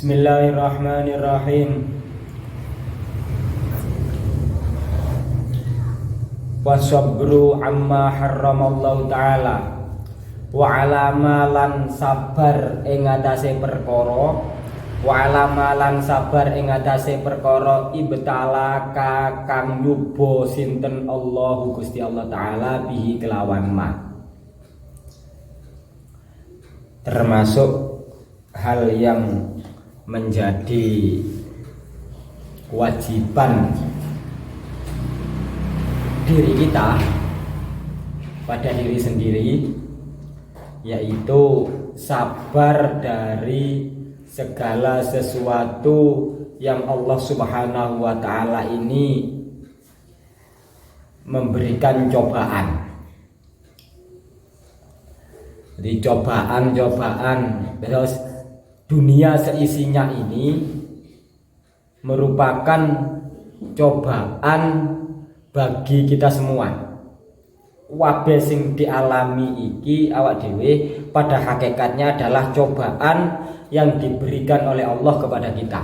Bismillahirrahmanirrahim. Wasabru amma harramallahu ta'ala, wa alama lan sabar ing atase perkara, wa alama lan sabar ing atase perkara ibtala kang nyuba sinten Allahu Gusti Allah taala bihi kelawan ma. Termasuk hal yang menjadi kewajiban diri kita pada diri sendiri, yaitu sabar dari segala sesuatu yang Allah Subhanahu wa ta'ala ini memberikan cobaan. Jadi cobaan terus dunia seisinya ini merupakan cobaan bagi kita semua. Wabeh sing dialami iki awak dhewe pada hakikatnya adalah cobaan yang diberikan oleh Allah kepada kita.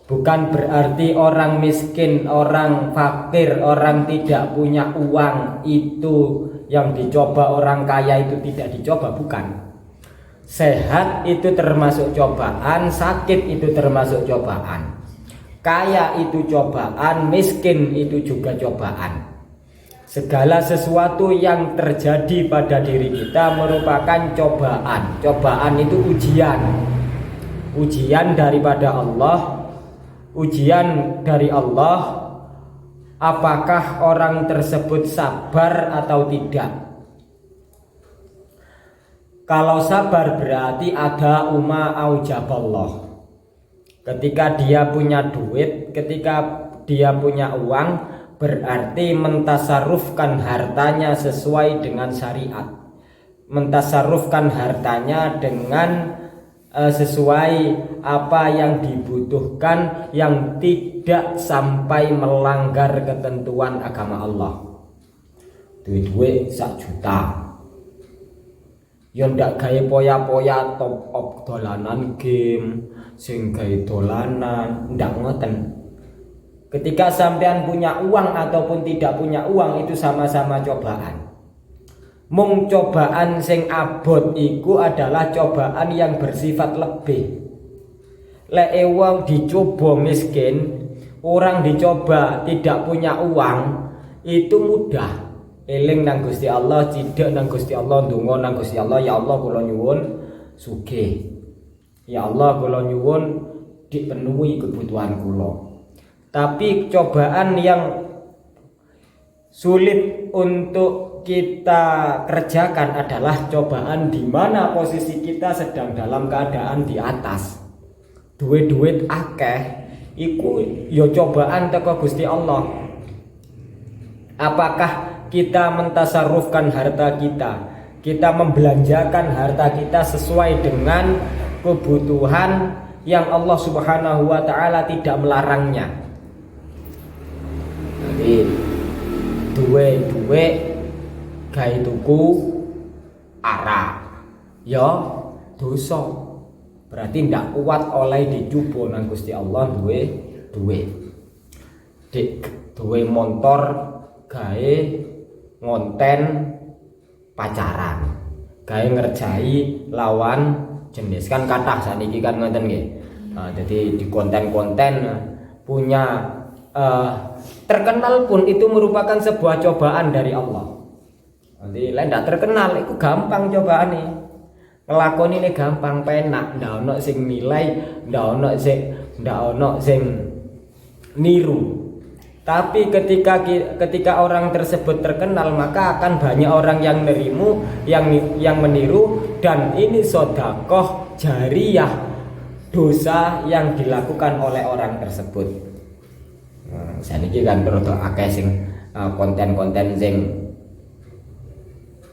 Bukan berarti orang miskin, orang fakir, orang tidak punya uang itu yang dicoba, orang kaya itu tidak dicoba, bukan. Sehat itu termasuk cobaan, sakit itu termasuk cobaan, kaya itu cobaan, miskin itu juga cobaan. Segala sesuatu yang terjadi pada diri kita merupakan cobaan. Cobaan itu ujian daripada Allah, ujian dari Allah. Apakah orang tersebut sabar atau tidak? Kalau sabar berarti ada aujaballah. Ketika dia punya duit, ketika dia punya uang, berarti mentasarufkan hartanya sesuai dengan syariat. Mentasarufkan hartanya dengan sesuai apa yang dibutuhkan, yang tidak sampai melanggar ketentuan agama Allah. Duit 1 juta, ya ndak gawe poya-poya top up dolanan game, sing gawe dolanan, ndak ngoten. Ketika sampean punya uang ataupun tidak punya uang itu sama-sama cobaan. Mung cobaan sing abot iku adalah cobaan yang bersifat lebih. Lek wong dicoba miskin, orang dicoba tidak punya uang, itu mudah. Eling nang Gusti Allah, cidek nang Gusti Allah, ndonga nang Gusti Allah, ya Allah kula nyuwun sugih. Ya Allah kula nyuwun dipenuhi kebutuhan kula. Tapi cobaan yang sulit untuk kita kerjakan adalah cobaan di mana posisi kita sedang dalam keadaan di atas. Duit akeh iku ya cobaan teko Gusti Allah. Apakah kita mentasarufkan harta kita membelanjakan harta kita sesuai dengan kebutuhan yang Allah Subhanahu wa ta'ala tidak melarangnya? Jadi duwe gawe tuku arak ya dosa, berarti ndak kuat oleh dicoba nang Gusti Allah. Duwe motor gawe ngonten pacaran, gawe ngerjai lawan jenis, kan kathah saniki kan ngoten nggih. Jadi di konten-konten punya terkenal pun itu merupakan sebuah cobaan dari Allah. Nanti lek ndak terkenal itu gampang cobaane. Ngelakoni ini gampang, penak, ndak ono sing nilai, ndak ono sing niru. Tapi ketika orang tersebut terkenal, maka akan banyak orang yang meniru, yang meniru, dan ini sedekah jariyah, dosa yang dilakukan oleh orang tersebut. Saniki kan terus akeh sing konten-konten sing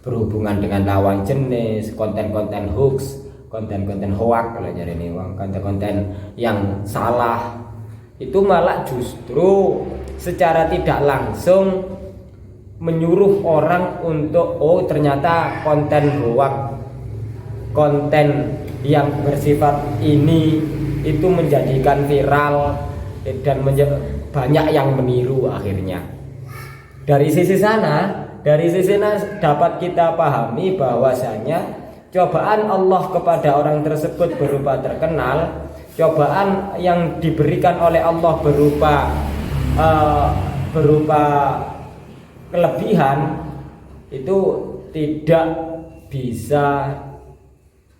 berhubungan dengan lawan jenis, konten-konten hoax, konten-konten hoak kalau jarene wong, konten-konten yang salah. Itu malah justru secara tidak langsung menyuruh orang untuk, oh ternyata konten hoak konten yang bersifat ini itu menjadikan viral dan banyak yang meniru akhirnya. Dari sisi sana dapat kita pahami bahwasanya cobaan Allah kepada orang tersebut berupa terkenal, cobaan yang diberikan oleh Allah berupa kelebihan itu tidak bisa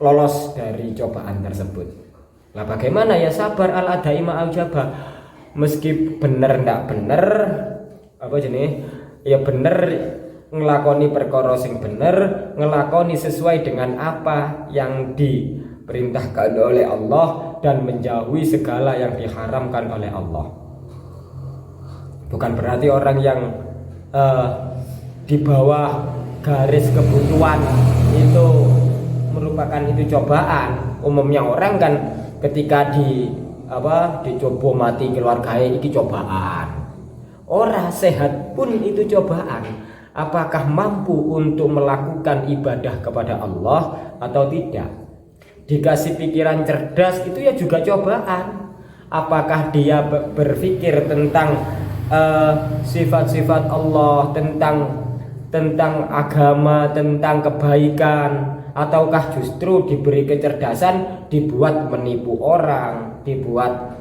lolos dari cobaan tersebut. Lah bagaimana ya sabar al-adai ma'al-jabah, meski bener ndak bener apa jenis ya bener ngelakoni perkara sing bener, ngelakoni sesuai dengan apa yang diperintahkan oleh Allah dan menjauhi segala yang diharamkan oleh Allah. Bukan berarti orang yang di bawah garis kebutuhan itu merupakan itu cobaan. Umumnya orang kan ketika dicoba mati keluarga iki cobaan. Orang sehat pun itu cobaan. Apakah mampu untuk melakukan ibadah kepada Allah atau tidak? Dikasih pikiran cerdas itu ya juga cobaan. Apakah dia berpikir tentang sifat-sifat Allah, tentang agama, tentang kebaikan, ataukah justru diberi kecerdasan dibuat menipu orang, dibuat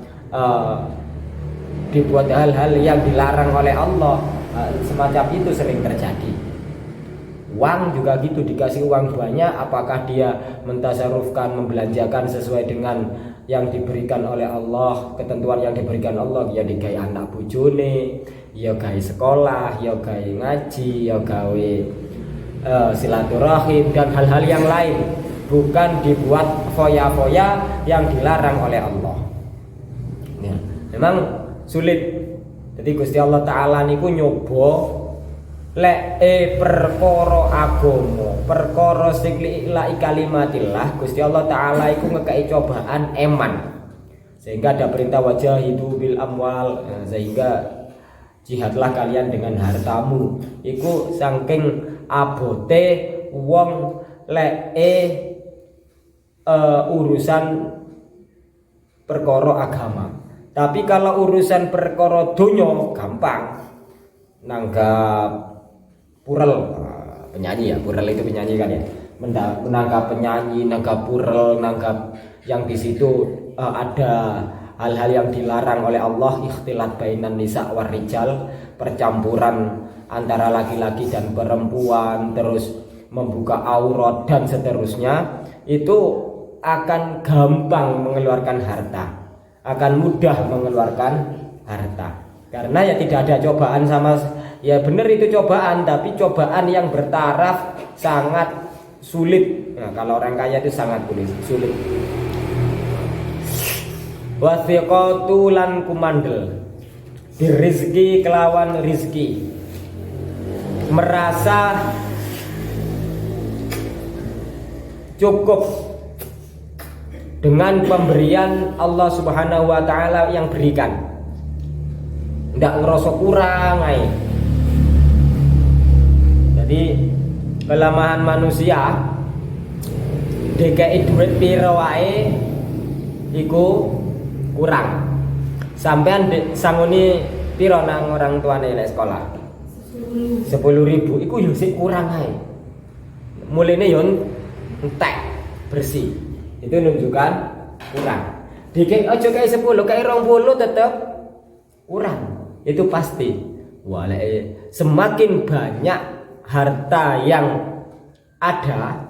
hal-hal yang dilarang oleh Allah. Semacam itu sering terjadi. Uang juga gitu, dikasih uang banyak, apakah dia mentasarufkan, membelanjakan sesuai dengan yang diberikan oleh Allah, ketentuan yang diberikan Allah, ya digawe anak bojone, ya gawe sekolah, ya gawe ngaji, ya gawe silaturahim dan hal-hal yang lain, bukan dibuat foya-foya yang dilarang oleh Allah. Ya, memang sulit. Jadi Gusti Allah Ta'ala niku nyoba lek perkara agama, perkara sing lillahi kalimatillah, Gusti Allah Ta'ala iku ngekei cobaan eman. Sehingga ada perintah wajahidu bil amwal, sehingga jihadlah kalian dengan hartamu. Iku saking abote wong lek urusan perkara agama. Tapi kalau urusan perkara donya gampang. Nanggap purel, penyanyi ya, purel itu penyanyi kan ya. Menangkap penyanyi, nanggap purel, nanggap yang di situ ada hal-hal yang dilarang oleh Allah, ikhtilat bainan nisa war rijal, percampuran antara laki-laki dan perempuan, terus membuka aurat dan seterusnya, itu akan gampang mengeluarkan harta, akan mudah mengeluarkan harta, karena ya tidak ada cobaan sama, ya benar itu cobaan, tapi cobaan yang bertaraf sangat sulit. Nah, kalau orang kaya itu sangat sulit. Wasiqatu lan kumandel dirizki kelawan rizki, merasa cukup dengan pemberian Allah Subhanahu wa Ta'ala yang berikan, ndak ngerasa kurang ay. Jadi kelemahan manusia DKI duit piro wae iku kurang. Sampean sanguni piro nang orang tuane lek sekolah? 10.000 iku yo sik kurang ae. Mulene yo entek bersih. Itu menunjukkan kurang. Dikek aja kayak 10, kayak 20 tetap kurang. Itu pasti. Walaupun semakin banyak harta yang ada,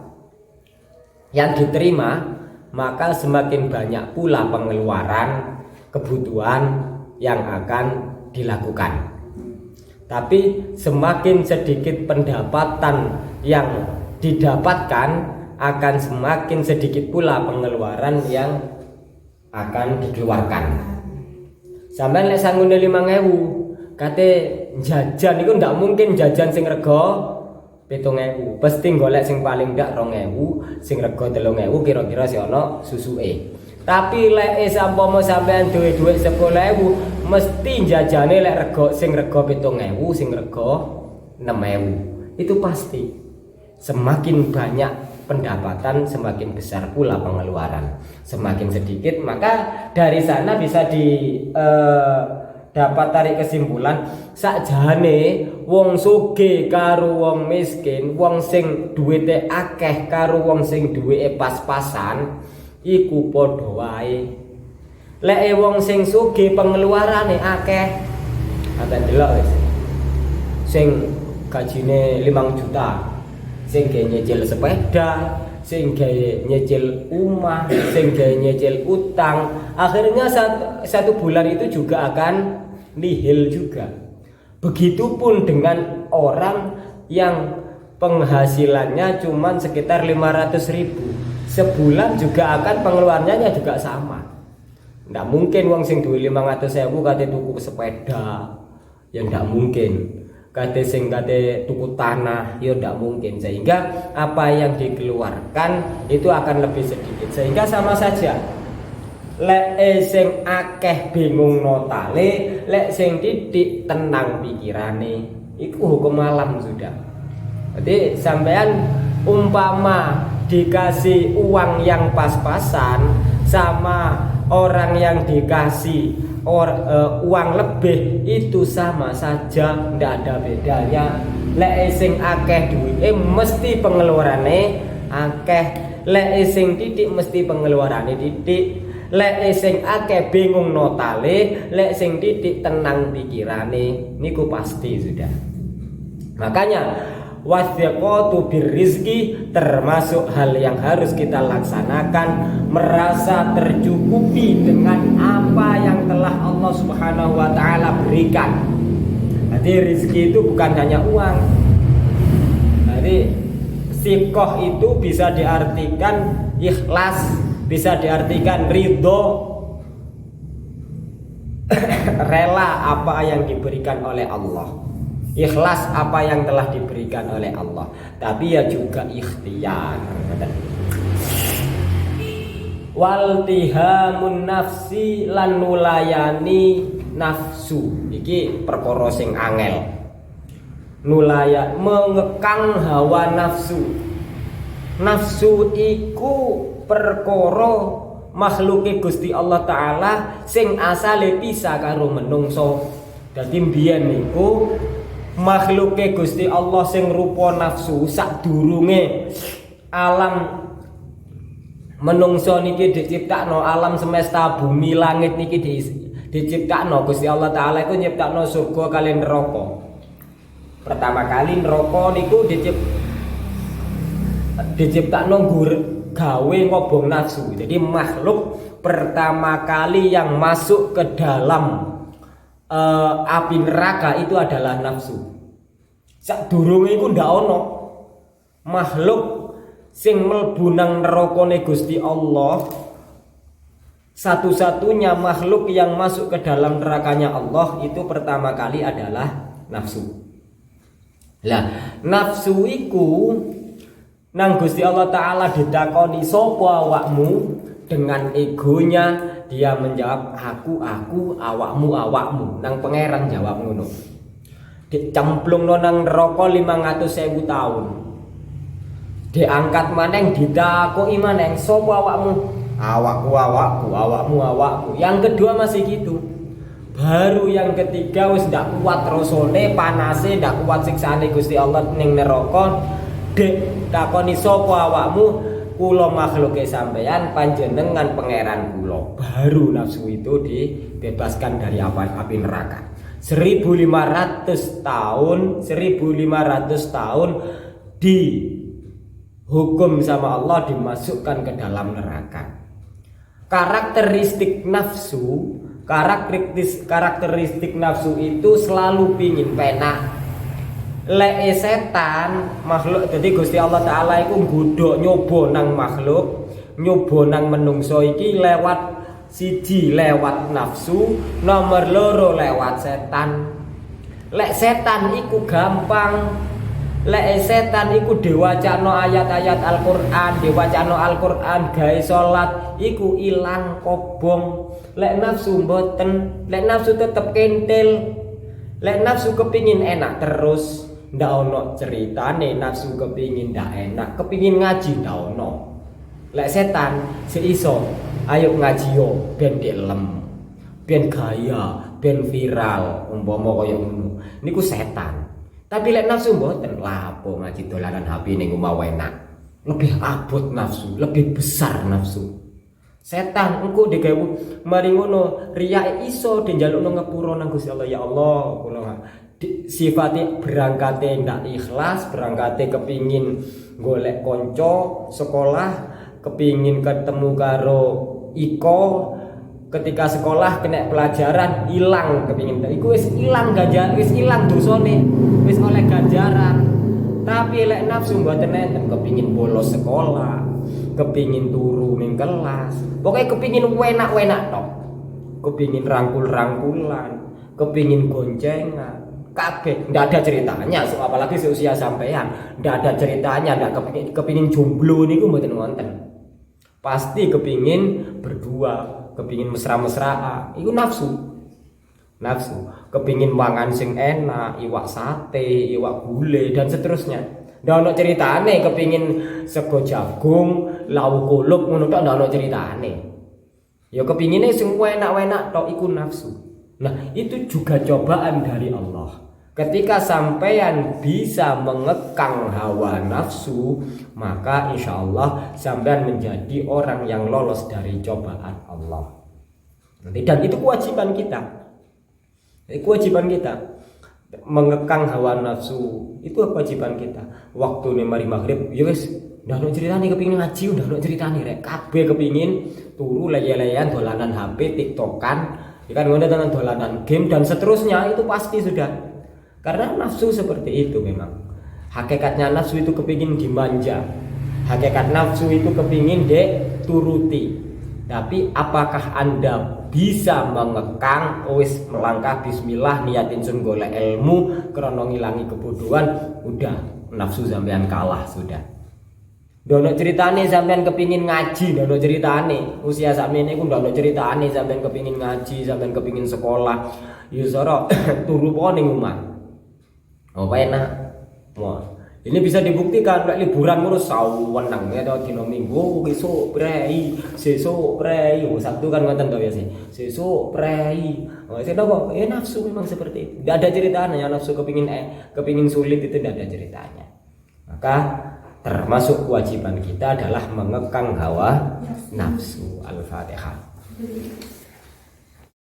yang diterima, maka semakin banyak pula pengeluaran, kebutuhan yang akan dilakukan. Tapi semakin sedikit pendapatan yang didapatkan, akan semakin sedikit pula pengeluaran yang akan dikeluarkan. Sampai lek sangune 5.000, kate jajan iku ndak mungkin jajan sing rega 7.000. Pasti golek sing paling ndak 2.000, sing rega 3.000 kira-kira si ono susuke. Tapi lek sampama sampean duwe dhuwit 10.000, mesti jajane lek rega sing rega 7.000, sing rega 6.000. Itu pasti. Semakin banyak pendapatan, semakin besar pula pengeluaran. Semakin sedikit, maka dari sana bisa dapat tarik kesimpulan sakjane wong sugih karo wong miskin, wong sing duwite akeh karo wong sing duweke pas-pasan iku padha wae. Lek wong sing sugih pengeluarane akeh, ada delok wis. Sing gajine 5 juta, sing gawe nyicil sepeda, sing gawe nyicil rumah, sing gawe nyicil utang, akhirnya satu bulan itu juga akan nihil juga. Begitupun dengan orang yang penghasilannya cuma sekitar 500.000, sebulan juga akan pengeluarannya juga sama. Nggak mungkin wong sing duwe 500.000 kate tuku sepeda, ya nggak mungkin. Kate sing kate tuku tanah, ya nggak mungkin. Sehingga apa yang dikeluarkan itu akan lebih sedikit. Sehingga sama saja. Lek sing akeh bingung notale, lek sing titik tenang pikirane, iku hukum alam sudah. Jadi sampean umpama dikasih uang yang pas-pasan sama orang yang dikasih uang lebih, itu sama saja, ndak ada bedanya. Lek sing akeh duwike mesti pengeluarane akeh, lek sing titik mesti pengeluarane titik. Lek sing akeh bingung notale, lek sing titik tenang pikirane, niku pasti sudah. Makanya wasiqatu birrizqi termasuk hal yang harus kita laksanakan, merasa tercukupi dengan apa yang telah Allah Subhanahu wa taala berikan. Jadi rezeki itu bukan hanya uang. Jadi siqah itu bisa diartikan ikhlas, bisa diartikan ridho, rela apa yang diberikan oleh Allah, ikhlas apa yang telah diberikan oleh Allah, tapi ya juga ikhtiar. Waltihamun nafsi lan nulayani nafsu, iki perkara sing angel. Nulayan mengekang hawa nafsu. Nafsu iku perkara makhluke Gusti Allah Ta'ala sing asale pisah karo menungso. Dadi mbiyen niku makhluke Gusti Allah sing rupa nafsu sadurunge alam menungso niki diciptakno, alam semesta bumi langit niki diciptakno Gusti Allah Ta'ala iku nyiptakno surga kaliyan neraka. Pertama kali neraka niku diciptakno gawe ngobong nafsu. Jadi makhluk pertama kali yang masuk ke dalam api neraka itu adalah nafsu. Sadurunge iku ndak ono makhluk sing mlebu nang nerakane Gusti Allah. Satu-satunya makhluk yang masuk ke dalam nerakanya Allah itu pertama kali adalah nafsu. Lah, nafsu iku nang Gusti Allah Ta'ala ditakoni sapa awakmu, dengan egonya dia menjawab aku, awakmu. Nang pangeran jawab ngono. Dicemplungno nang neraka 500.000 tahun. Diangkat maneng ditakoki maneng sapa awakmu? Awakmu. Yang kedua masih gitu. Baru yang ketiga wis ndak kuat rasane, panase ndak kuat siksaane Gusti Allah ning neraka. Dek takoni sapa awakmu? Kula makhluke sampeyan, panjenengan pangeran kula. Baru nafsu itu dibebaskan dari api neraka. 1500 tahun dihukum sama Allah, dimasukkan ke dalam neraka. Karakteristik nafsu itu selalu pingin penak. Lek setan makhluk, jadi Gusti Allah Ta'ala iku nggodhok nyoba nang makhluk, nyoba nang menungso iki lewat siji lewat nafsu, nomor loro lewat setan. Lek setan iku gampang, lek setan iku diwacano ayat-ayat Al-Qur'an, diwacano Al-Qur'an gawe salat iku ilang kobong. Lek nafsu mboten, lek nafsu tetep kentil. Lek nafsu kepingin enak terus, ndak ono ceritane nafsu kepingin ndak enak, kepingin ngaji ndak ono. Lek setan seiso ayo ngaji yo ben delem, ben gaya, ben viral umpama kaya ngono. Niku setan. Tapi lek nafsu mboten lapo ngaji dolanan HP ning omah enak. Lebih abot nafsu, lebih besar nafsu. Setan engko digawe mari ngono riya iso dijalukno ngepuro nang Gusti Allah. Ya Allah, kula sifate berangkate ndak ikhlas, berangkate kepingin golek kanca sekolah, kepingin ketemu karo iko, ketika sekolah kena pelajaran hilang kepingin iku wis hilang ganjaran, wis hilang dosane, wis oleh ganjaran. Tapi lek nafsu mboten enten kepingin bolos sekolah, kepingin turu ning kelas, pokoknya kepingin enak-enak tok, kepingin rangkul-rangkulan, kepingin goncengan, kabeh ndak ada ceritanya. So, apalagi seusia sampean ndak ada ceritanya, ndak kepingin jomblo niku mboten wonten. Pasti kepingin berdua, kepingin mesra-mesraan, itu nafsu, kepingin mangan sing enak, iwak sate, iwak gulai dan seterusnya. Ndak ono ceritane kepingin sego jagung, lauk kulup ngono tok ndak ono ceritane. Ya kepingine sing enak-enak tok iku nafsu. Nah, itu juga cobaan dari Allah. Ketika sampean bisa mengekang hawa nafsu, maka insya Allah sampean menjadi orang yang lolos dari cobaan Allah. Dan itu kewajiban kita. Kewajiban kita mengekang hawa nafsu itu kewajiban kita. Waktu nih mari maghrib, ya wis, ndak ono ceritane kepingin ngaji, ndak ono ceritane rek. Kabeh kepingin turu leye-leyean dolanan HP, TikTokan, ikan ngono dengan dolanan game dan seterusnya, itu pasti sudah. Karena nafsu seperti itu memang. Hakikatnya nafsu itu kepingin dimanja. Hakikat nafsu itu kepingin turuti. Tapi apakah Anda bisa mengekang, wis melangkah bismillah niatin sun golek ilmu krana ngilangi kebodohan, udah nafsu sampean kalah sudah. Ndono ceritane sampean kepingin ngaji, ndono ceritane usia sakmene iku ndono ceritane sampean kepingin ngaji, sampean kepingin sekolah. Ya sora turu po ning omah. Apa enak? Wah, ini bisa dibuktikan lek liburan ngono sawenang ya dina Minggu esuk prei, sesuk prei, Sabtu kan ngoten to biasa. Sesuk prei. Oh, itu kok nafsu memang seperti itu. Enggak ada ceritanya nafsu kepingin sulit itu enggak ada ceritanya. Maka termasuk kewajiban kita adalah mengekang hawa nafsu. Al-Fatihah.